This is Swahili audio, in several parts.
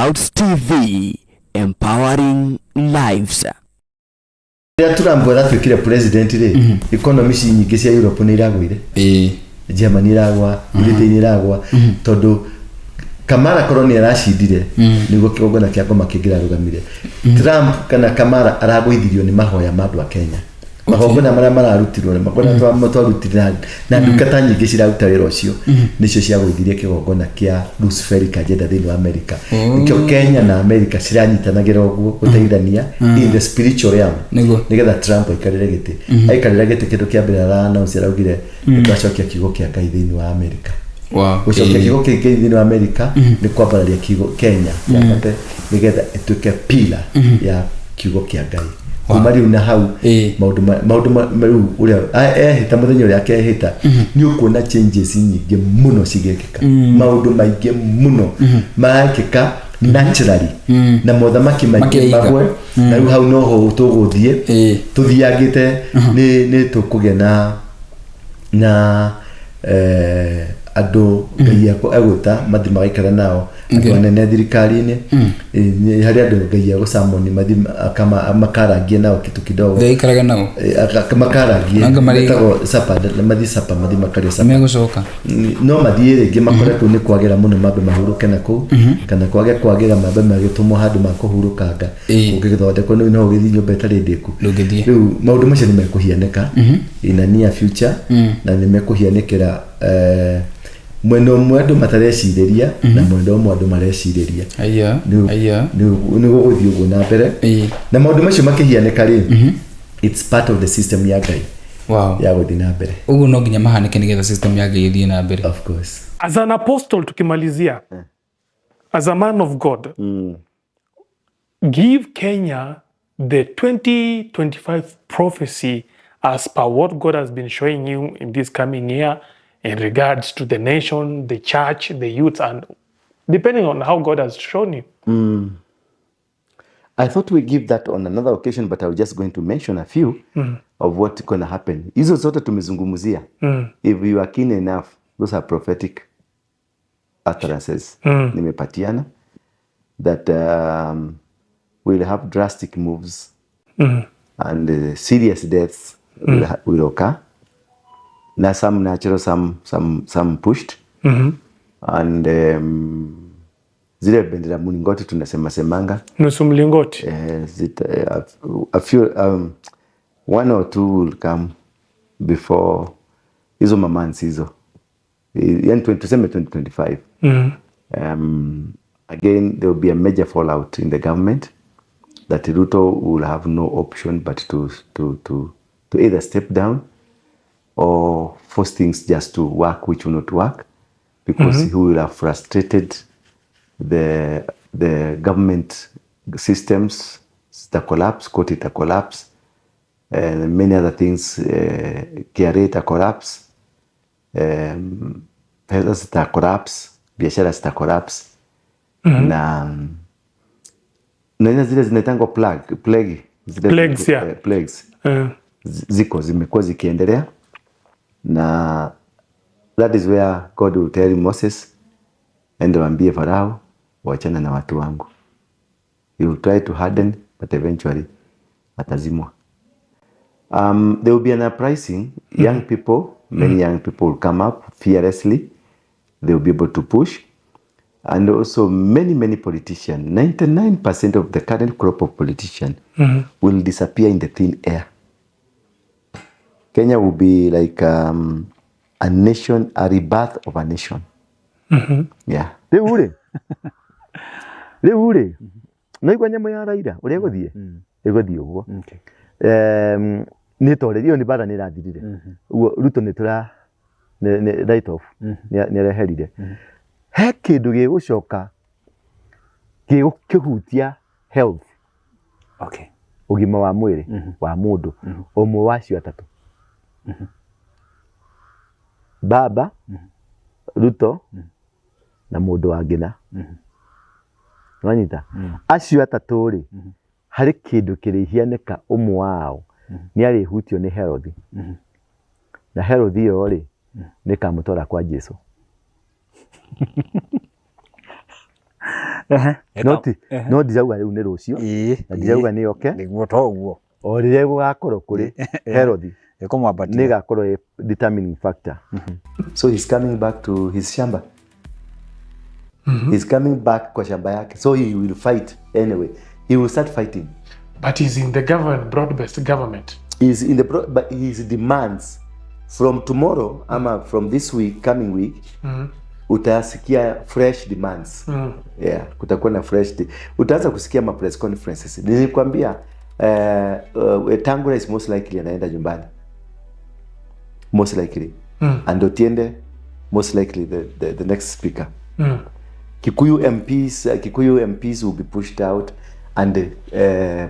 Clouds TV, empowering lives. Trump twikire president ri economy nyingi cia Europe ni iragwire Germany iragwa Britain iragwa tondu Kamara koroni aracindire niguo kigongona kia ngoma kingira rugamire Trump kana Kamara aragwithirio ni mahoya mandu a Kenya magongona maria mararutirwo magongona twarutirira na ndukata nyingi ciraruta wira ucio nicio cia gwithirie kigongona kia Roosevelt agenda thiini wa America nikio Kenya na America ciranyitanagira uguo guteithania in the spiritual realm nigetha Trump aikarire giti aikarire giti kindu kia mbere arana uciraugire twacokia kigo kia Ngai thiini wa America gucokia kigo kia Ngai thiini wa America ni kwambararia kigo Kenya yakate nigetha etuke pillar ya kigo kia Ngai kumari una hau maundu maru uria ehita muthenya uria akehita ni ukuona changes nyingi muno cigekika maundu maingi muno maakika naturally na mothamaki maingi magwe na riu hau noho tuguthie tuthiangite ni tukugena na andu Ngai agwita mathi magaikara nao andu anene thirikari-ini hari andu Ngai agucamoni mathi kama makarangie nao kitu kidogo gaikaraga nao makarangie metago sapa mathi sapa mathi makario sapa megucoka no mathi ringi makoretwo ni kwagira muno mambe mahuruke nako kana kwagira mambe magitumo handu makuhurukanga ungigithondekwo no ugithi nyumba itari ndiku riu maundu macio ni mekuhianeka in a near future na ni mekuhianikira mwendo mwandu matarecireria na mwendo mwandu marecireria ni guguthio uguo na mbere na maundu macio makihianeka ri it's part of the system ya Ngai ya guthii na mbere uguo no nginya mahanike nigetha system ya Ngai ithii na mbere of course as an apostle tukimalizia as a man of God give Kenya the 2025 prophecy as per what God has been showing you in this coming year in regards to the nation, the church, the youth, and depending on how God has shown you. I thought we give that on another occasion, but I was just going to mention a few of what's going to happen. Hizo zote tumezungumzia. If you are keen enough, those are prophetic utterances. Nimepatiana that we'll have drastic moves and serious deaths will occur. Now some natural, some pushed, and zile bendera mlingoti tunasema semanga nusu mlingoti a few one or two will come before hizo months hizo yani 2025 again there will be a major fallout in the government that Ruto will have no option but to either step down or force things just to work which will not work because he will have frustrated the government systems, the collapse, court it a collapse, and many other things, KRA it a collapse, peasants it a collapse, biashara it a collapse, na zile zinaitangwa plagues, yeah. Plagues. Ziko zimekuwa zikiendelea na that is where God will tell Moses ende waambie Farao waachana na watu wangu. He will try to harden but eventually atazimwa. There will be an uprising. Young people, many young people will come up fearlessly. They will be able to push. And also many politicians, 99% of the current crop of politicians will disappear in the thin air. Kenya will be like a nation, a rebirth of a nation. Yeah. Leure. Naigwa nyamo ya Raila, uri guthie. Iguthie uguo. Ni torerio ni bara ni rathirire. Uguo Ruto ni tura ni right off. Ni reherire. He kindu gigucoka kihutia health. Okay. Ugima wa mwiri wa mundu umwe wacio atatu. Baba Ruto na mundu wa ngina wanyita acio atatu ri hari kindu kirihianeka umwe wao ni ari hutio ni health na health iyo ri ni kamutora kwa Jesu no ndizauga rĩu nĩ rũcio na ndizauga nĩ oke nĩguo to ũguo o rĩrĩa gũgakorwo kũrĩ Herod nĩ gakorwo determining factor. So he's coming back to his shamba. He's coming back kwa shamba yake, so he will fight anyway. He will start fighting. But he's in the government, broad-based government. He's in the but his demands from tomorrow ama from this week, coming week, utasikia fresh demands. Yeah, kutakuwa na fresh utaanza kusikia ma press conferences. Nilikwambia Tangula is most likely anaenda nyumbani. Most likely. And Otiende most likely the next speaker. Kikuyu MPs will be pushed out and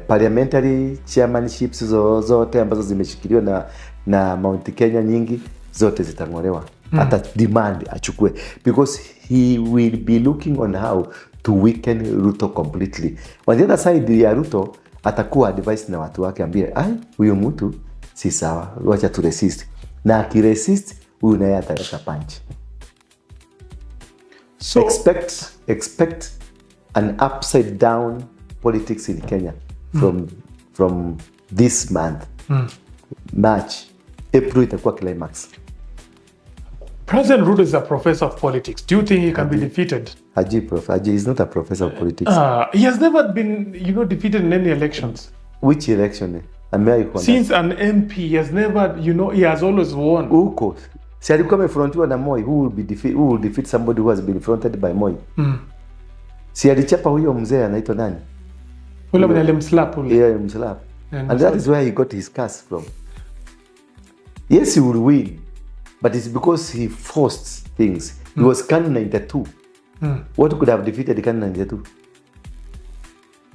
parliamentary chairmanships zote ambazo zimeshikiliwa na Mount Kenya nyingi zote zitang'olewa. Ata demand achukue because he will be looking on how to weaken Ruto completely. On the other side ya Ruto atakuwa advice na watu wake ambie huyo mtu si sawa, wacha tu resist. Na akiresist huyu naye ataleta punch. So expect an upside down politics in Kenya from this month. March, April itakuwa climax. President Ruto is a professor of politics. Do you think he can be defeated? Haji is not a professor of politics. He has never been, defeated in any elections. Which election? Since an MP, he has never, he has always won. Uko. Si alikuwa amefrontiwa na Moi, who will defeat somebody who has been fronted by Moi? Si alichapa huyo mzee anaitwa nani? Ule mwenye alimslap ule. Yeah, alimslap. And that is where he got his curse from. Yes, he will win, but it's because he forced things. He was Kanu 92. What could have defeated Kanu 92?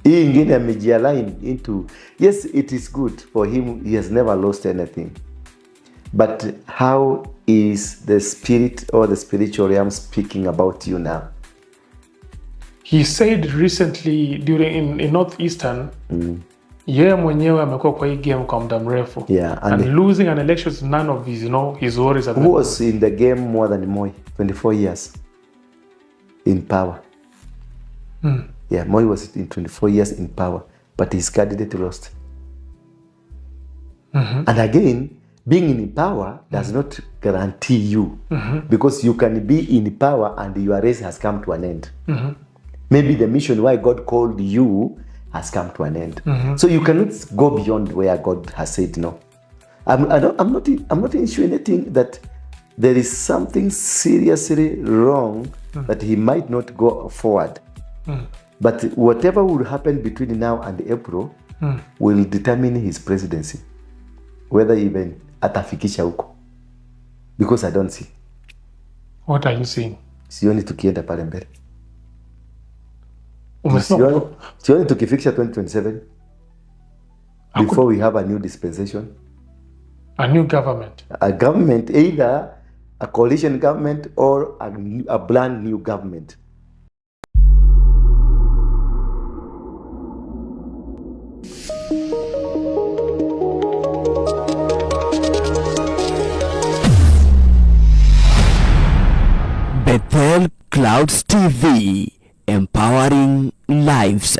Hii ingine amejialign into, yes, it is good for him. He has never lost anything. But how is the spirit or the spiritual realm speaking about you now? He said recently in Northeastern, yeye mwenyewe amekuwa kwa hii game kwa muda mrefu. Yeah, and losing an election is none of his worries. Who was in the game more than Moi? 24 years in power. Yeah, Moi was in 24 years in power, but his candidate lost. And again, being in power does not guarantee you, because you can be in power and your race has come to an end. Maybe the mission why God called you has come to an end. So you cannot go beyond where God has said no. I'm not insinuating that there is something seriously wrong that he might not go forward. But whatever will happen between now and April will determine his presidency, whether even atafikisha huko, because I don't see. What are you seeing? Sioni tukienda pale mbele. Sioni tukifikisha 2027 before we have a new dispensation, a new government, a government, either a coalition government or a brand new government. Bethel Clouds TV, empowering lives.